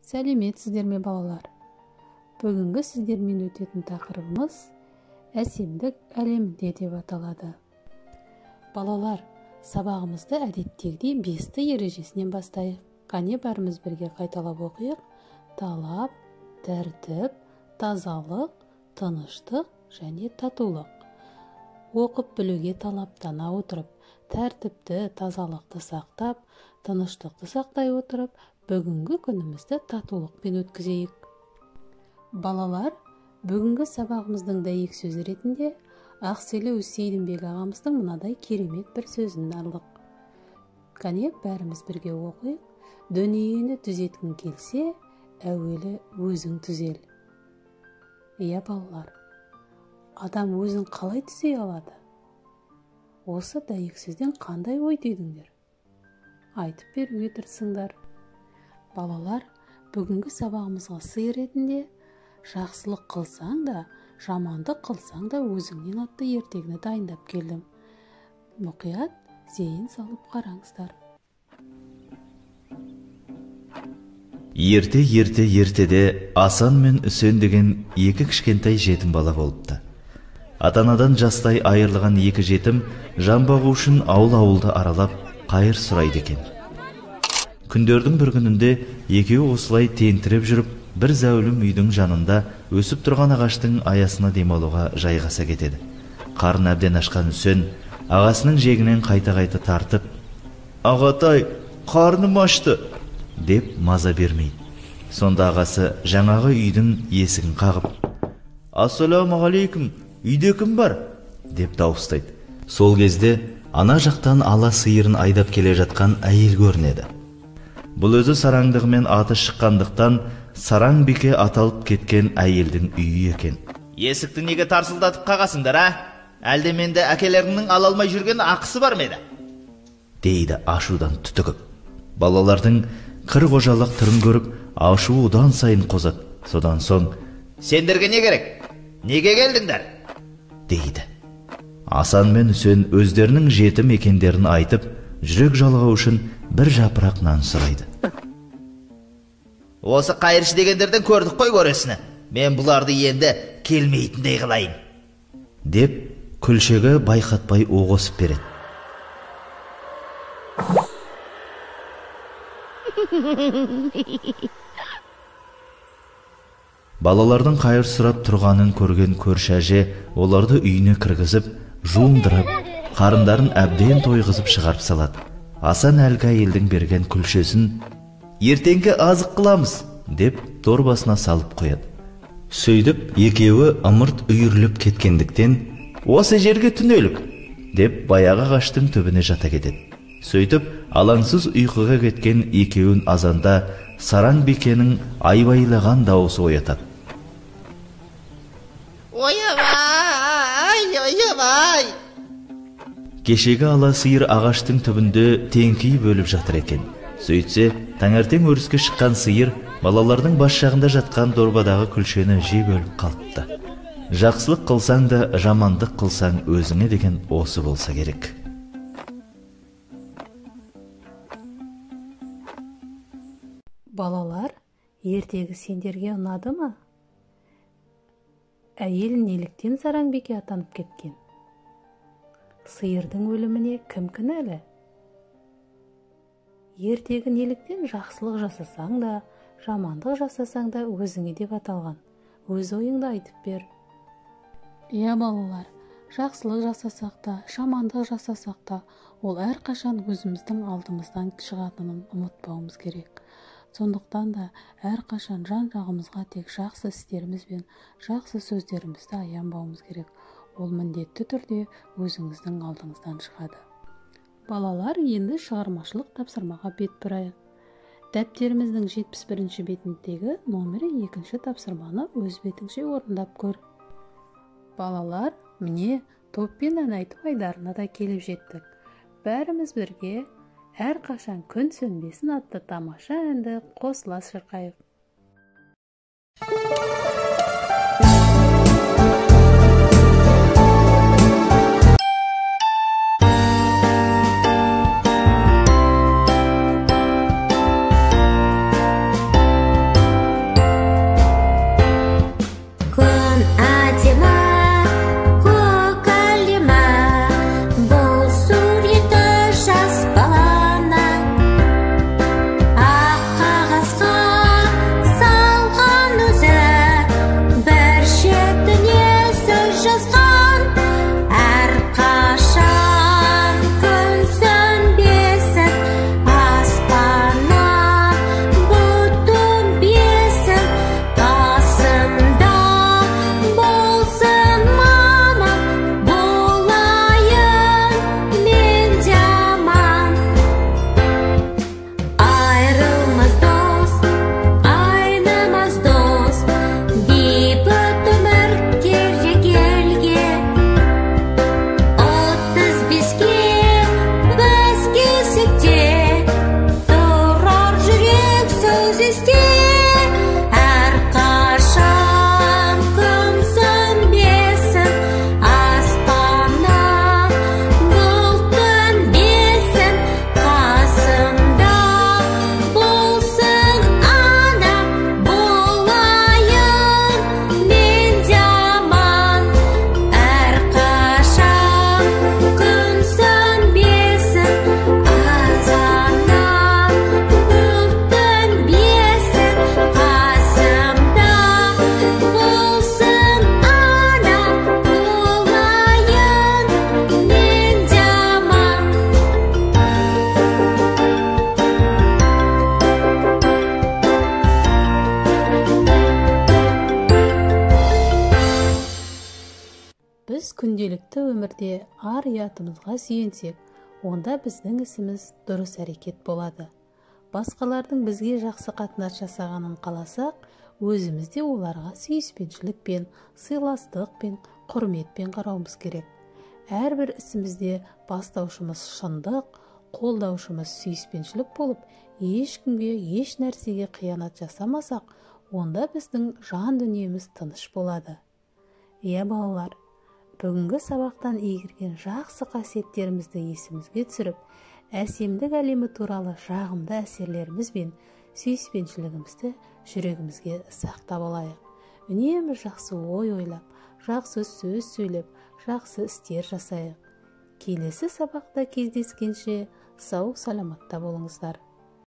Сәлеметсіздер ме балалар? Бүгінгі сіздермен өтетін тақырыбымыз әсемдік әлемінде деп аталады. Балалар, сабағымызды әдеттегідей бесті ережесінен бастайық. Қане барымыз бірге қайталап оқиық. Талап, тәртіп, тазалық, тыныштық және татулық. Оқып білуге талаптана отырып, тәртіпті, тазалықты сақтап, тыныштықты сақтай отырып, бүгінгі күнімізді татулықпен өткізейік. Балалар, бүгінгі сабағымыздың дәйек сөзі ретінде Ақселеу Сейдімбек ағамыздың мынадай керемет бір сөзін алдық. Қане бәріміз бірге оқиық. Дүниені түзеткің келсе, әуелі өзің түзел. Иә балалар, адам өзін қалай түзей алады? Осы дәйек сөзден қандай ой түйдіңдер? Айтып беруге тырысыңдар. Балалар, бүгінгі сабағымызға сый ретінде жақсылық қылсаң да, жамандық қылсаң да өзіңнен атты ертегіні дайындап келдім. Мұқият зейін салып қараңыздар. Ертеде Асан мен Үсен деген екі кішкентай жетім бала болыпты. Ата-анадан жастай айырылған екі жетім жан бағу үшін ауыл-ауылды аралап қайыр сұрайды екен. Күндердің бір күнінде екеуі осылай тентіреп жүріп, бір зәулім үйдің жанында өсіп тұрған ағаштың аясына демалуға жайғаса кетеді. Қарын әбден ашқан Үсен ағасының жегінен қайта-қайта тартып, «Ағатай, қарным ашты!» деп маза бермейді. Сонда ағасы жаңағы үйдің есігін қағып, «Ассаламағалейкум, үйде кім бар?» деп дауыстайды. Сол кезде ана жақтан ала сиырын айдап келе жатқан әйел көрінеді. Бұл өзі сараңдығымен аты шыққандықтан Сараң бике аталып кеткен әйелдің үйі екен. «Есікті неге тарсылдатып қағасыңдар, Әлде менде әкелеріңнің ала алмай жүрген ақысы бар ма еді?» дейді ашудан түтігіп. Балалардың қыр қожалық түрін көріп, ашу одан сайын қозады. Содан соң, «Сендерге не керек? Неге келдіңдер?» дейді. Асан мен Үсен өздерінің жетім екендерін айтып, жүрек жалғау үшін бір жапырақ нан сұрайды. «Осы қайыршы дегендерден көрдік қой көресіні. Мен бұларды енді келмейтіндей қылайын», деп күлшегі байқатпай оғысып береді. Балалардың қайыр сұрап тұрғанын көрген көрші әже оларды үйіне кіргізіп, жуындырып, қарындарын әбден тойғызып шығарып салады. Асан әлгі әйелдің берген күлшесін «Ертеңгі азық қыламыз» деп дорбасына салып қояды. Сөйдіп, екеуі ымырт үйіріліп кеткендіктен «Осы жерге түнелік» деп баяғы ағаштың түбіне жата кетеді. Сөйтіп, алаңсыз ұйқыға кеткен екеуін азанда Сараң бикенің айбайлаған дауысы оятады. «Ойбай, ойбай!» Кешегі ала сиыр ағаштың түбінде теңкей бөліп жатыр екен. Сөйтсе, таңертең өріске шыққан сиыр балалардың бас жағында жатқан дорбадағы күлшені жеп өліп қалыпты. Жақсылық қылсаң да, жамандық қылсаң өзіңе деген осы болса керек. Балалар, ертегі сендерге ұнады ма? Әйел неліктен Сараң бике атанып кеткен? Сиырдың өліміне кім кінәлі? Ертегі неліктен жақсылық жасасаң да, жамандық жасасаң да өзіңе деп аталған? Өз ойыңды айтып бер. Иә балалар, жақсылық жасасақ та, жамандық жасасақ та, ол әрқашан өзіміздің алдымыздан шығатынын ұмытпауымыз керек. Сондықтан да әрқашан жан-жағымызға тек жақсы істеріміз бен жақсы сөздерімізді аянбауымыз керек. Ол міндетті түрде өзіңіздің алдыңыздан шығады. Балалар, енді шығармашылық тапсырмаға бет бұрайық. Дәптеріміздің 71-ші бетіндегі номері 2-ші тапсырманы өз бетіңше орындап көр. Балалар, міне топпен ән айту айдарына да келіп жеттік. Бәріміз бірге әрқашан күн сөнбесін атты тамаша әнді қосыла шырқайық. бізде әрқашан күн сөнбесін, аспаннан бұлт төнбесін, қасымда болсын анам, болайын мен де аман. Әрқашан күн сөнбесін, азаннан бұлт төнбесін, қасымда болсын анам, болайын мен де аман. Біз күнделікті өмірде ар-ұятымызға сүйенсек, онда біздің ісіміз дұрыс әрекет болады. Басқалардың бізге жақсы қатынас жасағанын қаласақ, өзіміз де оларға сүйіспеншілікпен, сыйластықпен, құрметпен қарауымыз керек. Әрбір ісімізде бастаушымыз шындық, қолдаушымыз сүйіспеншілік болып, ешкімге, еш нәрсеге қиянат жасамасақ, онда біздің жан дүниеміз тыныш болады. Иә балалар, бүгінгі сабақтан игерген жақсы қасиеттерімізді есімізге түсіріп, әсемдік әлемі туралы жағымды әсерлеріміз бен сүйіспеншілігімізді жүрегімізге сақтап алайық. Үнемі жақсы ой ойлап, жақсы сөз сөйлеп, жақсы істер жасайық. Келесі сабақта кездескенше сау саламатта болыңыздар.